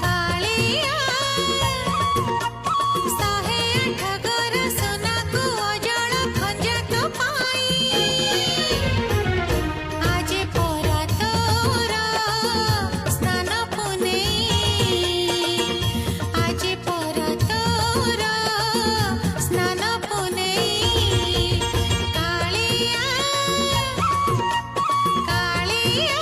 कालिया शहे आठ घर सोनाକୁ ଅଜଳ ଖଞ୍ଜା ତୋ ପାଇଁ ଆଜି ପରା ତୋର ସ୍ନାନ ପୁନେଇ ଆଜି ପରା ତୋର ସ୍ନାନ ପୁନେଇ କାଳିଆ କାଳିଆ